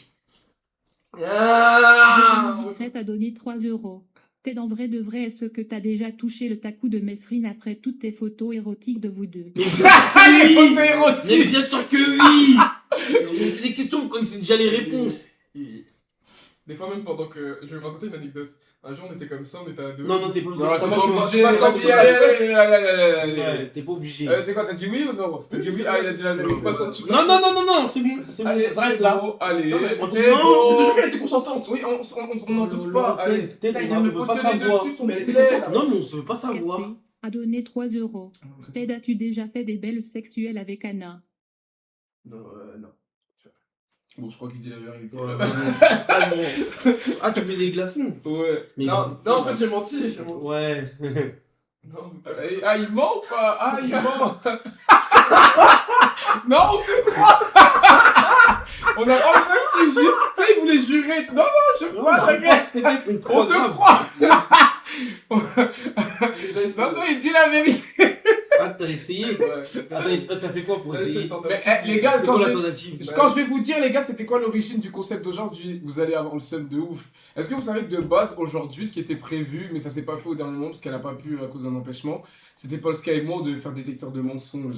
Prête à donner 3 euros. Ted, en vrai de vrai, est-ce que t'as déjà touché le tacou de Mesrine après toutes tes photos érotiques de vous deux? Mais Les photos Mais érotiques. bien sûr que oui! Mais c'est des questions, vous connaissez déjà les réponses. Des fois, même pendant que. Je vais vous raconter une anecdote. Un jour, on était comme ça, on était à deux. Non, non, t'es pas obligé. Non, t'es moi, pas je suis pas- obligé. je suis pas sans Allez, allez, allez, allez, allez. Ouais, t'es pas obligé. C'est quoi, t'as dit oui ou non? T'as dit oui? Ah, il a dit la Je vérité. passe en dessous. Non, non, non, non, non, c'est bon, ça Allez, s'arrête c'est là. bon. Allez, Non, mais- c'est Non, bon. J'ai toujours qu'elle était consentante. Oui, on n'en doute pas. Allez, Peut-être il on me veut pas positionner savoir. dessus, son Mais elle était poulet, consentante. là. Non, mais on se veut pas savoir. FC a donné 3 euros. Ted, as-tu déjà fait des belles sexuelles avec Anna? Non, non. Bon, je crois qu'il dit la vérité. Ouais, ah, bon. Ah, tu fais des glaçons? Ouais. Mais Non, non, en fait, j'ai menti. J'ai menti. Ouais. Non, Ah, il ment ou pas? Ah, il ment. Non, on te croit. On a besoin que tu jures. Tu sais, il voulait jurer. Non, non, je crois, t'inquiète. On te croit. Non, non, il dit la vérité. Ah, t'as essayé? Attends, t'as fait quoi pour essayer? Mais les gars, C'est quoi la tentative? quand je vais vous dire, les gars, c'était quoi l'origine du concept d'aujourd'hui? Vous allez avoir le seum de ouf. Est-ce que vous savez que de base, aujourd'hui, ce qui était prévu, mais ça s'est pas fait au dernier moment parce qu'elle a pas pu à cause d'un empêchement, c'était Polska et moi, on devait faire détecteur de mensonges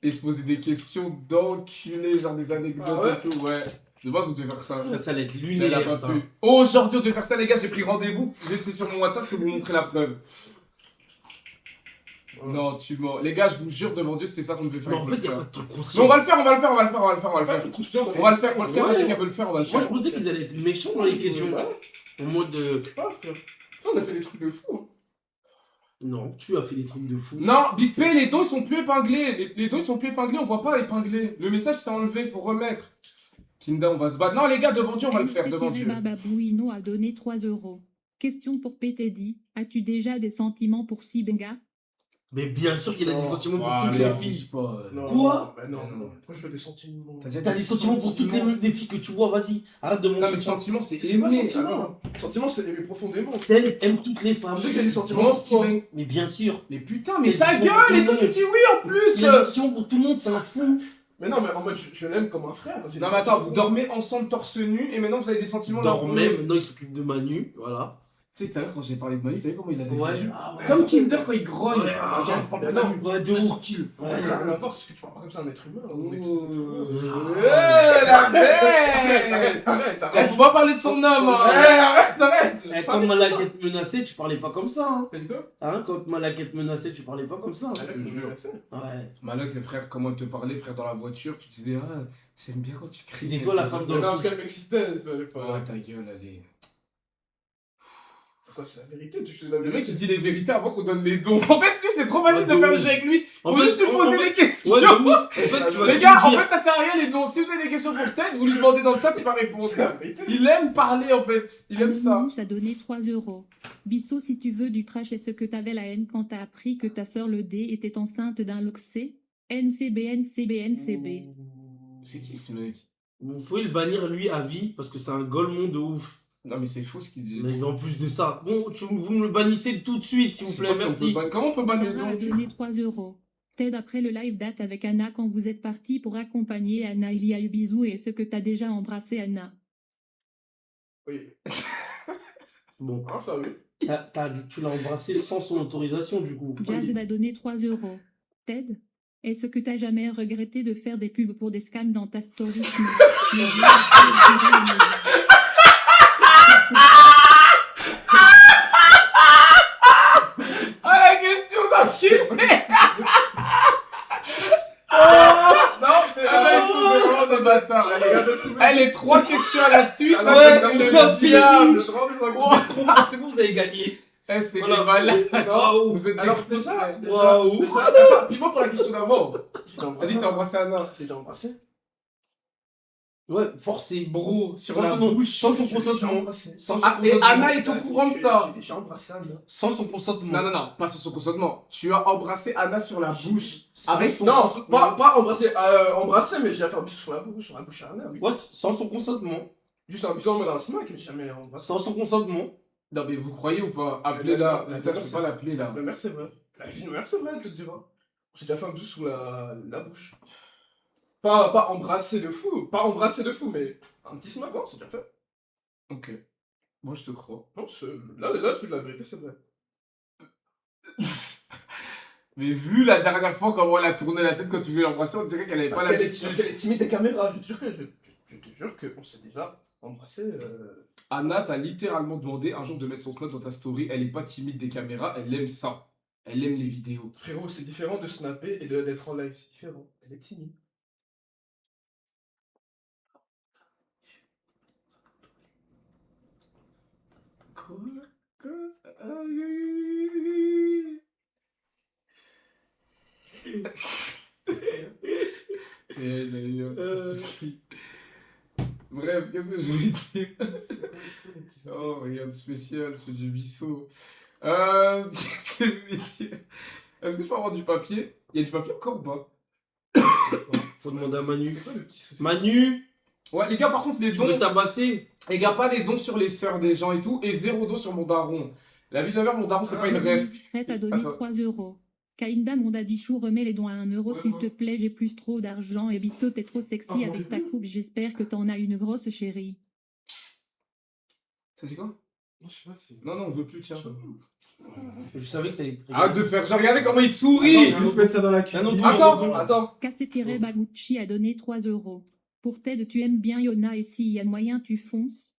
et se poser des questions d'enculés, genre des anecdotes Ah ouais et tout, ouais. De base, on devait faire ça. Ça allait être Mais elle a lunaire, pas ça. pu. Aujourd'hui, on devait faire ça, les gars, j'ai pris rendez-vous. C'est sur mon WhatsApp, je vais vous montrer la preuve. Non, tu mens. Les gars, je vous jure devant Dieu, c'était ça qu'on devait faire. Mais en avec fait, y'a Polska. pas de truc Mais conscient. on va le faire, on va le faire, on va le faire, on va le faire, on va le faire. Pas de conscient dans les On va le faire, questions. Polska, Ouais. dès qu'elle peut le faire, on va le Moi, faire. je pensais qu'ils allaient être méchants dans les questions. Ouais. En mode. Pas, frère. Ça, on a fait des trucs de fou. Hein. Non, tu as fait des trucs de fou. Non, Big P, les dons ils sont plus épinglés. Les dons ils sont plus épinglés, on voit pas épinglés. Le message s'est enlevé, il faut remettre. Kinda, on va se battre. Non, les gars, devant Dieu, on va le faire, devant Dieu. Bababouino a donné 3 €. Question pour PTD. As-tu déjà des sentiments pour Sibenga? Mais bien sûr qu'il a des Non. sentiments pour Ah, toutes mais les abuse filles. pas, Non, Quoi? bah non, non. Pourquoi je veux des sentiments? T'as déjà T'as des sentiments pour toutes les filles que tu vois, vas-y. Arrête de Non, mentir. mais sentiment, c'est C'est pas aimer. sentiment. Sentiment, c'est aimer profondément. Aime toutes les femmes. Je sais que j'ai des sentiments Moi pour aussi, toi. mec. Mais bien sûr. Mais putain, mais Mais ta c'est gueule pour et tout toi le tu monde. dis oui en plus. Il a des sentiments pour tout le monde, c'est un fou. Mais non, mais en mode, je l'aime comme un frère. J'ai Non, des mais attends, sentiments. vous dormez ensemble torse nu et maintenant vous avez des sentiments Il l'un dort pour même, l'autre. maintenant il s'occupe de Manu, voilà. Tu sais, tout à l'heure quand j'ai parlé de Manu, t'as vu comment il a défendu Ah ouais, Comme attends. Kinder quand il grogne. Ouais, Ah, je parle pas de non. Manu. Ouais, de Reste ouf. tranquille. Ouais, ça n'a rien à voir, parce que tu parles pas comme ça à un être humain. On est tous des êtres humains. La Arrête, bête. arrête. Faut pas parler de son homme. hein. Arrête. Eh, quand Malak te menaçait, tu parlais pas comme ça. Hein. T'as dit quoi? Quand Malak te menaçait, tu parlais pas comme ça. Je te jure. Ouais. Malak, les frères, comment il te parlait, frère, dans la voiture, tu disais, ah, j'aime bien quand tu cries. C'était toi la femme Non, dans parce qu'elle m'excitait. Il fallait Ouais, pas. ta gueule, allez. Quoi, c'est la vérité? Tu sais la Le mec, vérité. il dit les vérités avant qu'on donne les dons. En fait, lui, c'est trop facile Ouais, de de faire le ouf. jeu avec lui. Faut En fait, juste lui en poser fait- des questions. Ouais, de ouf. En fait, tu vas Les tout gars, en dire. fait, ça sert à rien les dons. Si vous avez des questions pour tête, vous lui demandez dans le chat, il va répondre. C'est la vérité. Il aime parler, en fait. Il aime ça. Anonymous a donné 3 €. Bissot, si tu veux du trash, est-ce que t'avais la haine quand t'as appris que ta sœur le D était enceinte d'un Loxé? NCB. C'est qui ce mec? Vous pouvez le bannir lui à vie parce que c'est un golemon de ouf. Non, mais c'est faux ce qu'il dit. Mais en plus de ça, bon, vous me le bannissez tout de suite s'il vous Je sais plaît, pas si on merci. peut comment on peut bannir les Sarah a dons? donné 3 €. Ted, après le live date avec Anna quand vous êtes parti pour accompagner Anna, il y a eu bisous et est-ce que t'as déjà embrassé Anna? Oui. Bon, Ah, ça, oui. tu l'as embrassé sans son autorisation du coup. Jazz a donné 3 €. Ted, est-ce que t'as jamais regretté de faire des pubs pour des scams dans ta story? Ah, la question d'enculé! Non, mais Ah, ils sont vraiment des bâtards. les gars de Sylvain. Eh, les 3 questions à la suite. Ah, Ouais, non, c'est mais un c'est film. c'est vraiment des Oh, enculés. trop bien, c'est bon, vous avez gagné. Eh, c'est Voilà. des malades. Waouh. Vous êtes Alors, des déjà, malades. Waouh. Attends, pivot pour la question d'avant. J'ai déjà embrassé. Vas-y, t'as embrassé Anna. J'ai déjà embrassé. Ouais, forcé. Bro, Sans son consentement. Sans son Ah, et consentement. Anna est au courant de ça. J'ai déjà embrassé Anna. Sans son consentement. Non, non, non, pas sur son consentement. Tu as embrassé Anna sur la bouche. Avec Avec son Non, consentement. pas embrasser, embrasser, mais j'ai déjà fait un bisou sur la bouche à Anna, oui. Ouais, sans son consentement. Juste un bisou en mode un smack, mais j'ai jamais embrassé. Sans son consentement. Non, mais vous croyez ou pas? Appelez-la. La- Putain, je la- peux pas l'appeler là. La mère, c'est vrai. La fille de mère, c'est vrai, elle te le dira. On s'est déjà fait un bisou sous la bouche. Pas embrasser de fou, mais un petit smack, non, c'est déjà fait. Ok. Moi, je te crois. Non, là, je te dis la vérité, c'est vrai. Mais vu la dernière fois comment elle a tourné la tête quand tu voulais l'embrasser, on dirait qu'elle avait pas Parce l'habitude. qu'elle est timide des caméras, je te jure qu'on s'est déjà embrassé. Anna t'a littéralement demandé un jour de mettre son snap dans ta story. Elle est pas timide des caméras, elle aime ça. Elle aime les vidéos. Frérot, c'est différent de snapper et d'être en live, c'est différent. Elle est timide. Quoi? Et elle a eu un petit souci. Bref, qu'est-ce que je voulais dire? Oh, rien de spécial, c'est du biseau. Qu'est-ce que je voulais dire? Est-ce que je peux avoir du papier? Il y a du papier encore ou pas? Faut demander à Manu. C'est quoi le petit souci? Manu, Ouais, les gars, par contre, les tu veux dons. tabasser? Les gars, pas les dons sur les sœurs des gens et tout, et 0 dons sur mon daron. La vie de ma mère, mon daron, c'est pas une rêve. Prête à donner Attends. 3 euros. Kainda, mon dadichou, remets les dons à 1 euro, s'il te plaît, j'ai plus trop d'argent et Bissot, t'es trop sexy avec ta coupe, j'espère que t'en as une grosse chérie. Ça c'est quoi? Non, je sais pas si... Non, non, on veut plus, tiens. Je savais que t'allais. Arrête de faire genre, regardez comment il sourit! Attends, juste mettre ça dans la cuisine. Attends! Cassé-Bagucci a donné 3 euros. Pour t'aide, tu aimes bien Yona et s'il y a moyen, tu fonces.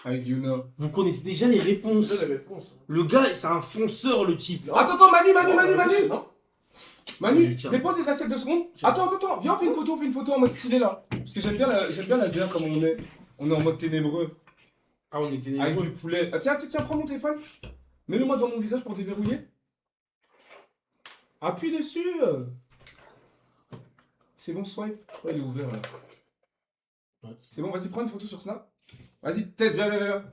Avec Yuna. Vous connaissez déjà les réponses. C'est la réponse. Le gars, c'est un fonceur, le type. Attends, Manu! Non. Manu, Vas-y, tiens. dépose tes assiettes 2 secondes. Attends, viens, on fait une photo en mode stylé là. Parce que j'aime bien la DA comme on est. On est en mode ténébreux. Ah, on était Avec névreux. du poulet. Ah, tiens, prends mon téléphone. Mets-le moi devant mon visage pour déverrouiller. Appuie dessus. C'est bon, swipe. Ouais, il est ouvert là. Ouais. C'est bon, vas-y, prends une photo sur Snap. Vas-y, tête, viens.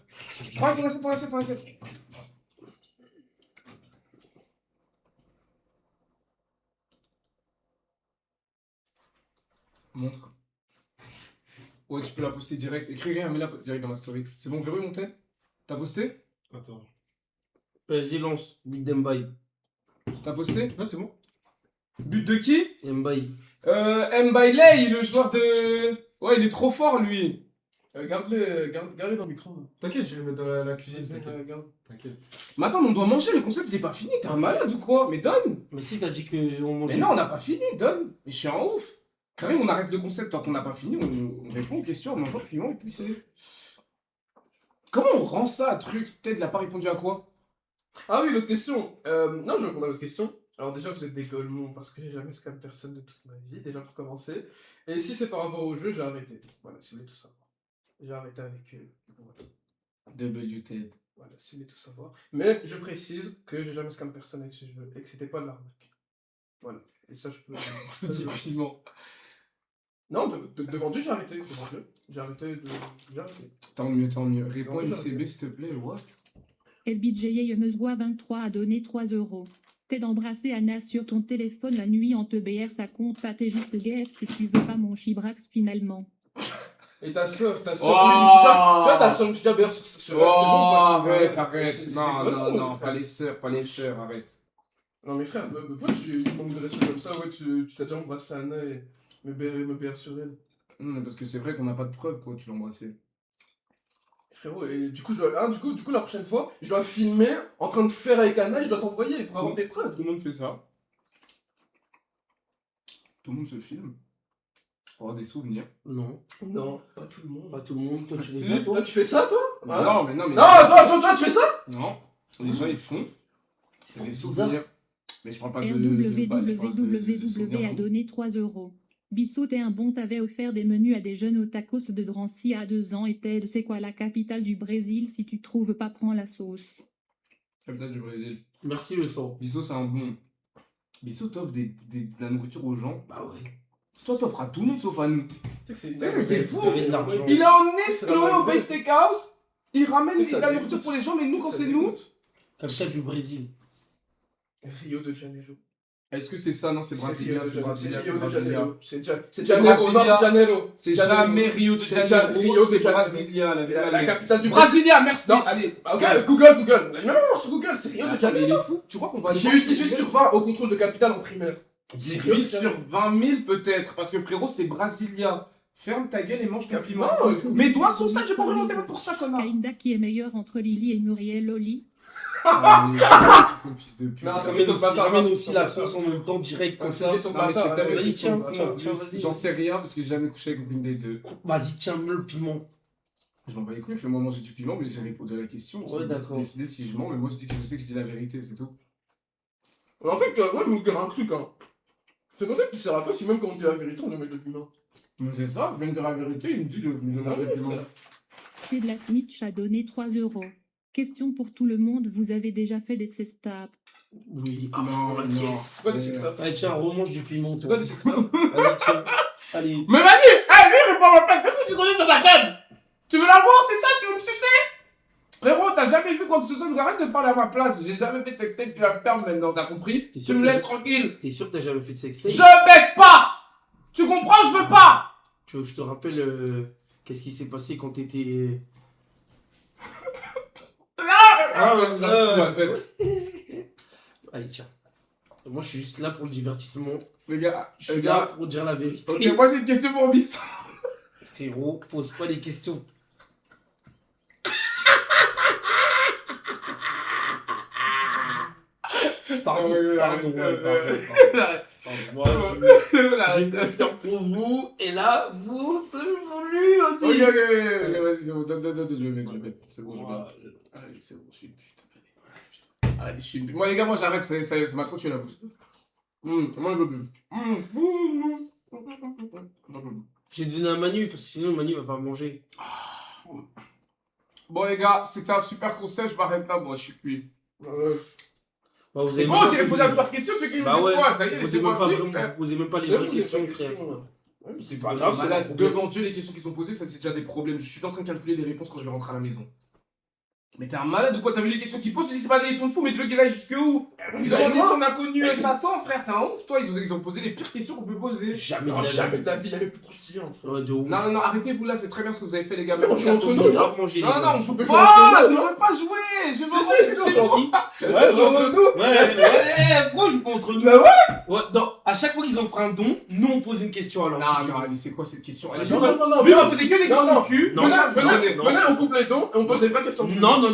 Prends ton assiette. Montre. Ouais, tu peux la poster direct. Écris rien, mets-la direct dans ma story. C'est bon, verrouille mon tête. T'as posté? Attends. Vas-y, lance. But d'Embaï. T'as posté? Non, c'est bon. But de qui? Embaï. Mbailey, le joueur de... Ouais, il est trop fort, lui. Garde-les dans le micro. T'inquiète, je vais le mettre dans la cuisine. T'inquiète. Garde. T'inquiète. Mais attends, mais on doit manger, le concept il est pas fini, t'es un malade ou quoi? Mais donne! Mais si t'as dit qu'on mangeait. Mais non, on n'a pas fini, donne! Mais je suis en ouf! Karim, on arrête le concept tant qu'on n'a pas fini, on répond aux questions en mangeant le piment et puis c'est... Comment on rend ça un truc? Ted n'a pas répondu à quoi? Ah oui, l'autre question. Non, je vais répondre à l'autre question. Alors déjà, vous êtes des golemons parce que j'ai jamais scam personne de toute ma vie, déjà pour commencer. Et si c'est par rapport au jeu, j'ai arrêté. Voilà, si vous voulez tout savoir. J'ai arrêté avec WTED. Voilà, si vous voulez tout savoir. Mais je précise que j'ai jamais scam personne avec ce jeu et que c'était pas de l'arnaque. Voilà. Et ça, je peux... Petit piment. Non, devant Dieu, j'ai arrêté. Devant Dieu. J'ai arrêté. Tant mieux. Réponds Non, MCB s'il te plaît, what? LBJ Meusroy 23 a donné 3 euros. T'es d'embrasser Anna sur ton téléphone la nuit en te BR, ça compte pas, t'es juste guerre si tu veux pas mon chibrax finalement. Et ta soeur, Oh oui, tu vois, ta soeur, tu dis, BR sur Oh, c'est bon, quoi, arrête. c'est Non, des golemons, non, frère. pas les sœurs, arrête. Non, mais frère, pourquoi tu manques de respect comme ça? Ouais, tu t'as déjà embrassé Anna et me BR sur elle. Parce que c'est vrai qu'on n'a pas de preuves quoi, tu l'as embrassé. Frérot, et du coup, du coup, la prochaine fois, je dois filmer en train de faire avec Anna et je dois t'envoyer pour avoir des preuves. Tout le monde fait ça. Tout le monde se filme. Pour avoir des souvenirs. Non, Non, pas tout le monde. pas tout le monde. Toi, tu fais ça, toi? Toi, tu fais ça, toi? Hein? Non, mais. Non, toi, tu fais ça? Non. Les gens ils font. C'est des bizarre. souvenirs. Mais je parle pas de. je parle de souvenirs, RWWW a non. donné 3 euros. Bissot, t'es un bon, t'avais offert des menus à des jeunes au tacos de Drancy à 2 ans et t'aides, c'est quoi la capitale du Brésil? Si tu trouves pas, prends la sauce. Capitale du Brésil. Merci, le sang. Bissot, c'est un bon. Bissot t'offre de la nourriture aux gens. Bah ouais. Toi, t'offres à tout le monde sauf à nous. Tu sais que C'est fou. Ça fait de l'argent. Il est en C'est esclave la au Bay Steakhouse. Il ramène Tu sais que de ça la nourriture dégoûte. pour les gens, mais nous, quand c'est nous. Capitale du Brésil. Rio de Janeiro. Est-ce que c'est ça? Non, c'est brésilien, c'est brésilien, c'est Rio de brésilien. Janeiro. C'est C'est Janeiro, non, brésilien. c'est Janeiro. C'est Janeiro. jamais Rio de C'est Janeiro. Rio de c'est Janeiro. Brasilia, La capitale du Brasilia, merci. Non, Allez. ok, Google. Non, sur Google, c'est Rio de Attends, mais il Janeiro. est fou. Tu crois qu'on va aller J'ai voir eu ce 18 que sur 20 au contrôle de capitale en primaire. 18 sur 20 000 peut-être. Parce que frérot, c'est Brasilia. Ferme ta gueule et mange ton piment. Non, Mais toi, son sac, j'ai pas vraiment témoin pour ça, connard. Kainda qui est meilleur entre Lily et Muriel Loli. Ah, mais fils de pute. Non, c'est Ramène une aussi, bâtard, ramène c'est aussi une la bâtard. sauce en même temps, direct, comme C'est ça. une question de Non, mais bâtard. c'est allez, Vas-y, question de tiens, bâtard. tiens, vas-y. J'en sais rien parce que j'ai jamais couché avec aucune des deux. Vas-y, tiens-le le piment. Je m'en bats les couilles, fais-moi manger du piment, mais j'ai répondu à la question. Ouais, C'est d'accord. décidé si je mens, mais moi je dis que je sais que je dis la vérité, c'est tout. En fait, moi, je vais vous dire un truc, hein. Ce concept, il sert à toi si même quand on dit la vérité, on doit mettre le piment. Mais c'est ça, je viens de dire la vérité, il me dit de me manger du piment. C'est de la snitch a donné 3 euros. Question pour tout le monde, vous avez déjà fait des sextapes? Oui, à Non, fond la non. caisse. C'est quoi des sextapes? Allez, tiens, remange du piment, C'est toi. quoi des sextapes? Allez, tiens. Allez. Mais vas-y, lui réponds à ma place, qu'est-ce que tu connais sur la table? Tu veux la voir, c'est ça? Tu veux me sucer? Frérot, t'as jamais vu quoi que ce soit, donc arrête de parler à ma place, j'ai jamais fait de sextape, tu vas le faire maintenant, t'as compris? T'es Tu sûr me que laisses t'as- tranquille. T'es sûr que t'as jamais fait de sextape? Je baisse pas! Tu comprends, je veux pas! Tu veux que je te rappelle qu'est-ce qui s'est passé quand t'étais... Allez, tiens. Moi, je suis juste là pour le divertissement. Les gars, Je suis là pour dire la vérité. Ok, moi j'ai une question pour Bissot. Frérot, pose pas des questions. Pardon. Moi, je vais le faire pour vous, et là, vous, c'est voulu aussi. Ok, vas-y, c'est bon, donne, je vais mettre, c'est bon, je vais mettre. Allez, c'est bon, je suis une pute. Allez, je suis une pute. Moi, les gars, moi j'arrête, ça m'a trop tué la bouche. Moi, je veux plus. J'ai donné à Manu, parce que sinon Manu va pas manger. Bon, les gars, c'était un super conseil, je m'arrête là, moi, je suis cuit. Bah, vous C'est avez bon, même j'ai pas répondu à plusieurs questions, tu veux qu'ils me Bah disent ouais. quoi? Ça y est, Vous laissez-moi aimez pas vivre, vraiment, frère. vous aimez pas les vraies questions, frère. C'est pas grave, c'est Malade, pas devant Dieu, les questions qui sont posées, ça c'est déjà des problèmes. Je suis en train de calculer des réponses quand je vais rentrer à la maison. Mais t'es un malade ou quoi? T'as vu les questions qu'ils posent? Tu dis c'est pas des questions de fou, mais tu veux qu'ils aillent jusque où? Ils demandent des son inconnu et Satan, frère, t'es un ouf, toi. Ils ont posé les pires questions qu'on peut poser. Jamais Non, de la jamais vie. de la vie, il y avait plus croustillant, frère. Ouais, de ouf. Non, arrêtez-vous là, c'est très bien ce que vous avez fait, les gars. Mais on Merci joue à entre tous. nous, On doit manger les Non, gars. non, on joue Mais pas. je joue entre Je nous. veux pas jouer. Je veux Si, rentrer si, chez non, moi. C'est entre nous. Ouais, pourquoi je joue pas entre nous? Bah Ouais, à chaque fois qu'ils ont fait un don, nous on pose une question alors. Non, allez, c'est quoi cette question? Allez, Non, lui, on va poser que des non, questions non. de cul. Non, Venez, on coupe les dons et on pose des vraies questions. Non,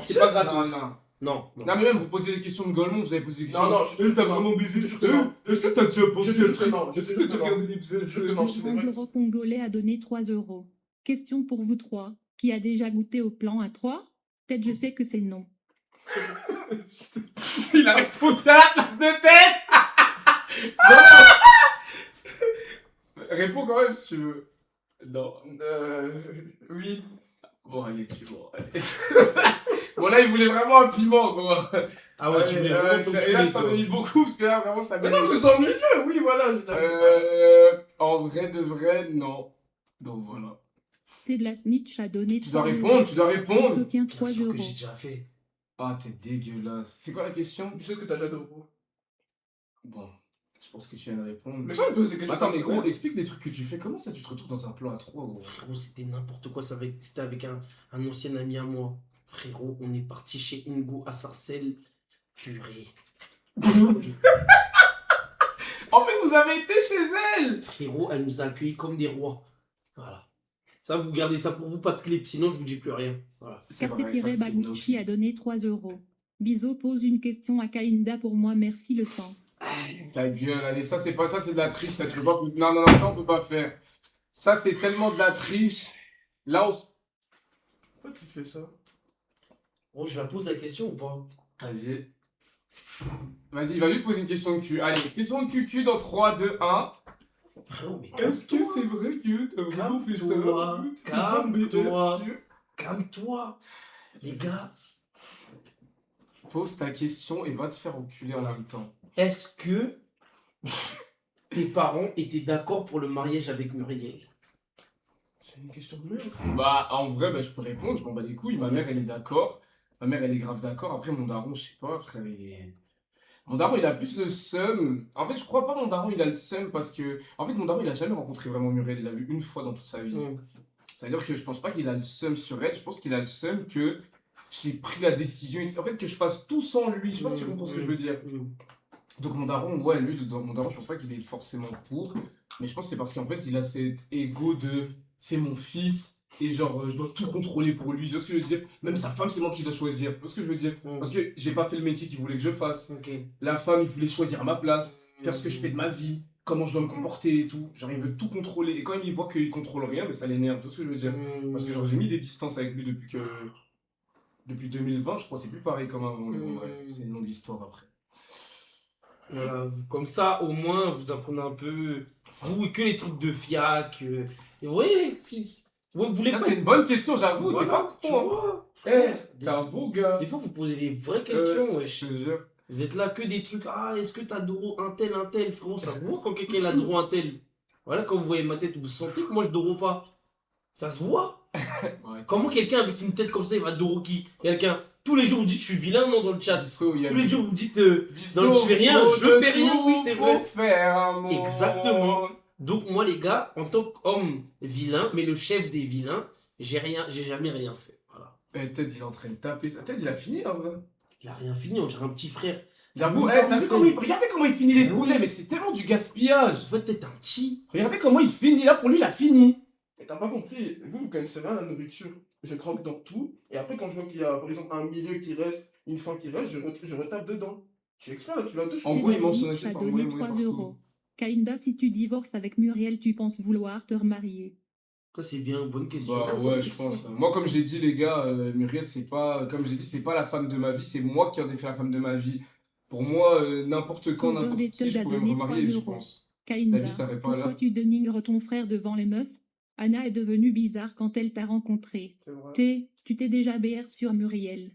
c'est pas gratos. Non, Non. mais même, vous posez des questions de Golemont, vous avez posé des questions. Non, T'as vraiment baisé. Est-ce que t'as déjà pensé Je te mens, je te Est-ce que tu mens. regardé l'épisode Je te mens, je te mens. Euro congolais a donné 3 euros. Question pour vous trois. Qui a déjà goûté au plan à 3? Peut-être je sais que c'est non. Il a répondu à la place de tête. Réponds quand même si tu veux. Non. Oui. Bon, allez, tu vois. Bon, là, il voulait vraiment un piment, quoi. Ah ouais, tu voulais vraiment ton Et là, je t'en ai mis beaucoup, parce que là, vraiment, ça Mais m'énerve. non, c'est ennuyeux, oui, voilà. En vrai de vrai, non. Donc, voilà. C'est de la snitch a donné Tu dois 3 répondre, tu dois euros. répondre. Soutien Bien 3 sûr euros. que j'ai déjà fait. Ah, t'es dégueulasse. C'est quoi la question? Tu sais que t'as déjà d'euros. Bon, je pense que tu viens de répondre. Mais ça, pose des questions. Attends, mais gros, explique les trucs que tu fais. Comment ça, tu te retrouves dans un plan à 3, gros? Frérot, c'était n'importe quoi. C'était avec un ancien ami à moi. Frérot, on est parti chez Ingo à Sarcelles. Purée. Oh, mais vous avez été chez elle! Frérot, elle nous a accueillis comme des rois. Voilà. Ça, vous gardez ça pour vous, pas de clip. Sinon, je vous dis plus rien. Voilà. C'est vrai, pas de Café-Baguchi a donné 3 euros. Bizo pose une question à Kainda pour moi, merci le sang. Ta gueule, allez, ça c'est pas ça, c'est de la triche, ça tu peux pas. Non, ça on peut pas faire. Ça c'est tellement de la triche. Là on s. Pourquoi tu fais ça? Bon, je la pose la question ou pas? Vas-y. Vas-y, il va juste poser une question de cul. Allez, question de cul dans 3, 2, 1. Frérot, mais Est-ce que c'est vrai que t'as vraiment fait ça? Calme-toi, Tu t'es déjà embêté calme-toi. là-dessus? calme-toi. Les gars, Pose ta question et va te faire enculer en même temps. est-ce que tes parents étaient d'accord pour le mariage avec Muriel? C'est une question de merde. Bah, en vrai, bah, je peux répondre, je m'en bats les couilles. Ma mère, elle est d'accord. Ma mère, elle est grave d'accord. Après, mon daron, je sais pas, frère, il est. Mon daron, il a plus le seum. En fait, je crois pas mon daron, il a le seum parce que. En fait, mon daron, il a jamais rencontré vraiment Muriel. Il l'a vu une fois dans toute sa vie. C'est-à-dire que je pense pas qu'il a le seum sur elle. Je pense qu'il a le seum que j'ai pris la décision. En fait, que je fasse tout sans lui. Je sais pas si tu comprends ce que je veux dire. Donc, mon daron, ouais, lui, mon daron, je pense pas qu'il est forcément pour. Mais je pense que c'est parce qu'en fait, il a cet ego de c'est mon fils. Et genre, je dois tout contrôler pour lui, tu vois ce que je veux dire? Même sa femme, c'est moi qui dois choisir, tu vois ce que je veux dire? Parce que j'ai pas fait le métier qu'il voulait que je fasse. La femme, il voulait choisir à ma place, faire ce que je fais de ma vie, comment je dois me comporter et tout. Genre, il veut tout contrôler. Et quand il voit qu'il contrôle rien, ben, ça l'énerve, tu vois ce que je veux dire? Parce que genre, j'ai mis des distances avec lui depuis 2020, je crois, c'est plus pareil comme avant. Mais bon, bref, c'est une longue histoire après. Voilà, comme ça, au moins, vous apprenez un peu. Vous, que les trucs de fiac. Et vous voyez, vous voulez Ça, pas. c'était une bonne question, j'avoue, Voilà, t'es pas tu con. vois. T'es un beau gars. Des fois, vous posez des vraies questions, wesh. Je te jure. Vous êtes là que des trucs. Ah, est-ce que t'as Doro un tel, frérot? Ça se voit quand quelqu'un a Doro un tel. Voilà, quand vous voyez ma tête, vous sentez que moi je Doro pas. Ça se voit. Ouais. Comment quelqu'un avec une tête comme ça, il va Doro qui? Quelqu'un. Tous les jours, vous dites je suis vilain, non, dans le chat. Bissot, il y a Tous les jours, vous dites Bissot, non, je fais rien, faut je de fais rien, tout oui, c'est vrai. pour faire un monde. Exactement. Donc, moi, les gars, en tant qu'homme vilain, mais le chef des vilains, j'ai jamais rien fait. Voilà. Ted, il est en train de taper ça. Ted, il a fini, en vrai. Il a rien fini, on dirait un petit frère. J'avoue, t'as vu comment regardez comment il finit les poulets, mais c'est tellement du gaspillage. En fait, t'es un petit. Regardez comment il finit, là, pour lui, il a fini. Et t'as pas compris, vous connaissez bien la nourriture. Je croque dans tout, et après quand je vois qu'il y a par exemple un milieu qui reste, une fin qui reste, je retape dedans. Je suis expert là, tu la touches. En gros, il mange son a assiette par donné moyen 3 partout. euros. Kainda, si tu divorces avec Muriel, tu penses vouloir te remarier? Ça, c'est bien, bonne question. Bah ouais, je pense. Moi, comme j'ai dit, les gars, Muriel, c'est pas, comme j'ai dit, c'est pas la femme de ma vie, c'est moi qui en ai fait la femme de ma vie. Pour moi, n'importe quand, Sauveur n'importe des qui, je Teuds a pourrais me donné remarier, 3 je euros. pense. Kainda, La vie s'arrête pas là. pourquoi tu dénigres ton frère devant les meufs? Anna est devenue bizarre quand elle t'a rencontré. C'est vrai. Tu t'es déjà BR sur Muriel.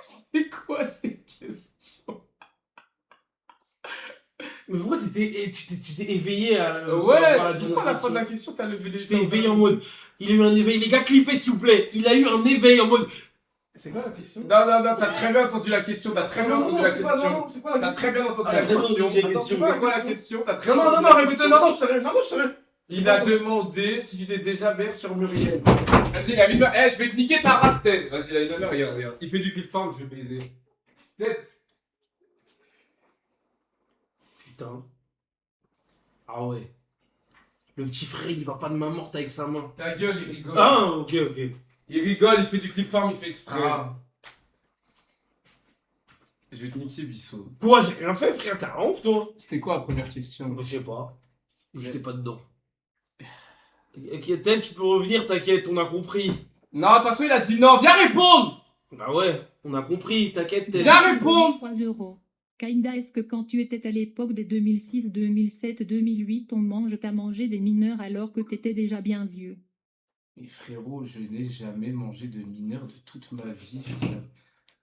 C'est quoi ces questions? Mais pourquoi tu t'es éveillé à. Ouais, pourquoi à la fin de la question, t'as levé les Tu t'es éveillé en mode. Il a eu un éveil. Les gars, clippez s'il vous plaît. Il a eu un éveil en mode. C'est quoi la question? Non, t'as très bien entendu la question, t'as très bien entendu la question. C'est pas la T'as question. très bien entendu Ah, la raison, question. j'ai Attends, question. c'est quoi la question? T'as très Non, bien non, non, entendu non, la répétez, question. non, non, je serai, non, non, je serai. Il a demandé si tu t'es déjà BR sur Muriel. Vas-y, la vie de... je vais te niquer ta race, Ted. Vas-y, la vie de ma mère, regarde. Il fait du clip farm, je vais baiser. Ted. Putain. Ah ouais. Le petit frère, il va pas de main morte avec sa main. Ta gueule, il rigole. Ah, ok. Il rigole, il fait du clip farm, il fait exprès. Ah. Je vais te niquer, Bissot. Quoi, j'ai rien fait, frère, t'as honte, toi? C'était quoi la première question? Je sais pas. J'étais pas dedans. Ok, Ted, tu peux revenir, t'inquiète, on a compris. Non, attention, il a dit non. Viens répondre. Bah ouais, on a compris, t'inquiète, Ted. Viens répondre. 3 euros. Kainda, est-ce que quand tu étais à l'époque des 2006, 2007, 2008, t'as mangé des mineurs alors que t'étais déjà bien vieux? Mais frérot, je n'ai jamais mangé de mineur de toute ma vie, frère.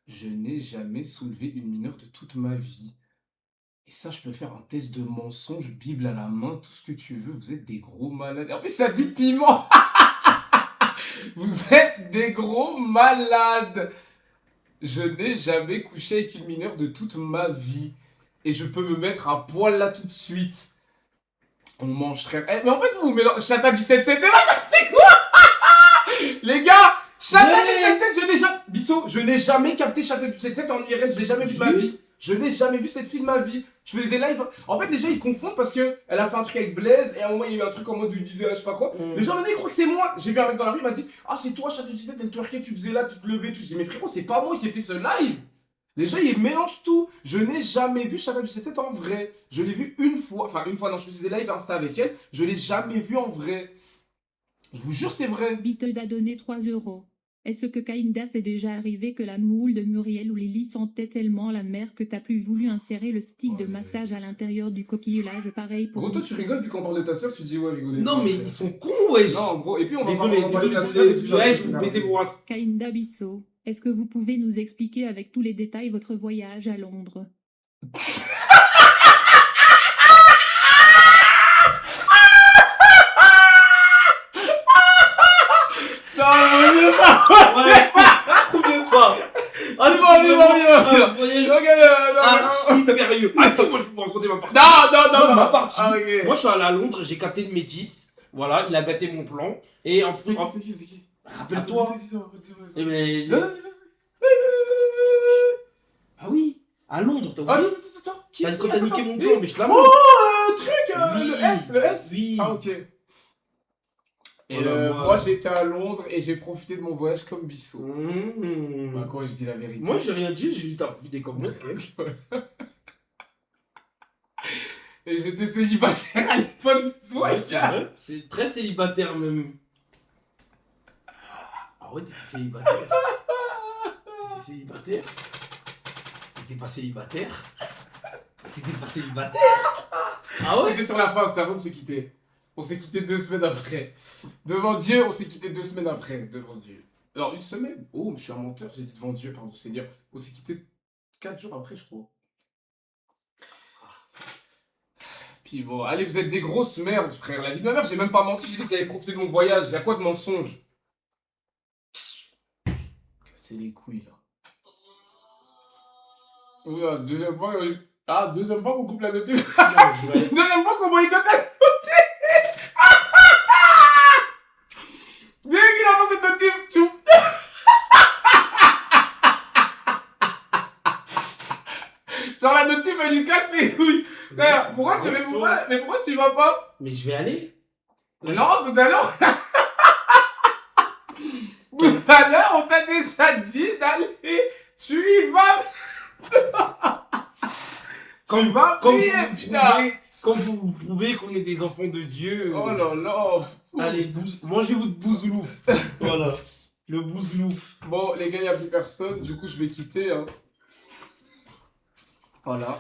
Je n'ai jamais soulevé une mineure de toute ma vie. Et ça, je peux faire un test de mensonge, Bible à la main, tout ce que tu veux. Vous êtes des gros malades. En plus, ça dit piment. Vous êtes des gros malades. Je n'ai jamais couché avec une mineure de toute ma vie. Et je peux me mettre à poil là tout de suite. On mange, frère. Eh, mais en fait, vous mélangez Chata du 7-7. Ça, c'est quoi? Les gars, Chata du 7-7, je n'ai jamais... Bissot, je n'ai jamais capté Chata du 7-7 en IRL. Je l'ai jamais vu de ma vie. Je n'ai jamais vu cette fille de ma vie. Je faisais des lives. En fait, les gens ils confondent parce que elle a fait un truc avec Blaise et à un moment il y a eu un truc en mode où il disait je sais pas quoi. Les gens ils croient que c'est moi. J'ai vu un mec dans la rue, il m'a dit ah, c'est toi, Château de Cité, t'as twerké, tu faisais là, tu te levais, tout. Je dis mais frérot, c'est pas moi qui ai fait ce live. Les gens ils mélangent tout. Je n'ai jamais vu Château de Cité en vrai. Je l'ai vu une fois. Enfin, une fois, non, je faisais des lives Insta avec elle. Je l'ai jamais vu en vrai. Je vous jure, c'est vrai. Beatle a donné 3 euros. Est-ce que Kainda s'est déjà arrivé que la moule de Muriel ou Lily sentait tellement la mer que t'as plus voulu insérer le stick de massage à l'intérieur du coquillage pareil pour... Gros, toi tu rigoles puis quand on parle de ta soeur, tu dis ouais, rigoler. Non, mais ils sont cons, wesh. Non, gros, et puis on va Désolé, parler de ta soeur. ouais, je vais vous baiser vos races. Kainda Bissot, est-ce que vous pouvez nous expliquer avec tous les détails votre voyage à Londres? Non, Ouais, combien pas. Ah, c'est vraiment archi merveilleux. Ah, ça, moi, je peux vous raconter ma partie. Non, ma partie. Ah, ok. Moi, je suis allé à Londres, j'ai capté une métisse. Voilà, il a gâté mon plan. Et en plus, C'est qui rappelle-toi. Eh ben, ah oui, à Londres, t'as oublié. Attends. T'as quand t'as niqué mon plan, mais je te la Oh, montre. truc, Oui. le S. Oui. Ah, ok. Et Voilà, moi j'étais à Londres et j'ai profité de mon voyage comme Bissot. Mmh. Bah quoi, je dis la vérité. Moi, j'ai rien dit, j'ai dit t'as profité comme moi. Et j'étais célibataire à l'époque de ce Ouais, voyage. c'est vrai. C'est très célibataire même. Ah ouais, t'étais célibataire. T'étais célibataire. T'étais pas célibataire. T'étais pas célibataire. Ah ouais. C'était sur la fin, c'était avant de se quitter. On s'est quitté 2 semaines après. Devant Dieu, on s'est quitté 2 semaines après. Devant Dieu. Alors, 1 semaine. Oh, je suis un menteur, j'ai dit devant Dieu, pardon, Seigneur. On s'est quitté 4 jours après, je crois. Puis bon, allez, vous êtes des grosses merdes, frère. La vie de ma mère, j'ai même pas menti, j'ai dit que j'avais profité de mon voyage. Y'a quoi de mensonge? Casser les couilles, là. Oui, deuxième fois, deuxième fois qu'on coupe la notice. Deuxième fois qu'on boycotte la notice. Dès qu'il entend cette notice, tu... Genre la notif, elle lui casse les couilles. Frère, pourquoi tu vas pas? Mais je vais aller. Non, tout à l'heure. Tout à l'heure, on t'a déjà dit d'aller. Tu y vas. Tu vas prier, putain. Quand vous prouvez qu'on est des enfants de Dieu. Oh là là. Allez, mangez votre bouzoulouf. Voilà. Le bouzoulouf. Bon, les gars, il n'y a plus personne. Du coup, je vais quitter. Hein. Voilà.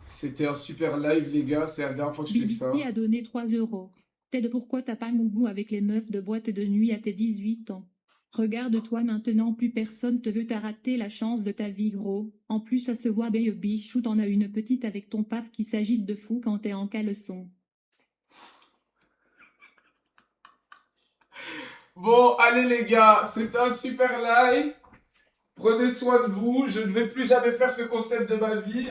C'était un super live, les gars. C'est la dernière fois que je fais ça. BBC a donné 3 €. Ted, pourquoi t'as pas mon goût avec les meufs de boîte de nuit à tes 18 ans? Regarde-toi maintenant, plus personne te veut, t'as raté la chance de ta vie, gros. En plus, ça se voit, baby chou, t'en as une petite avec ton paf qui s'agite de fou quand t'es en caleçon. Bon, allez les gars, c'était un super live. Prenez soin de vous. Je ne vais plus jamais faire ce concept de ma vie.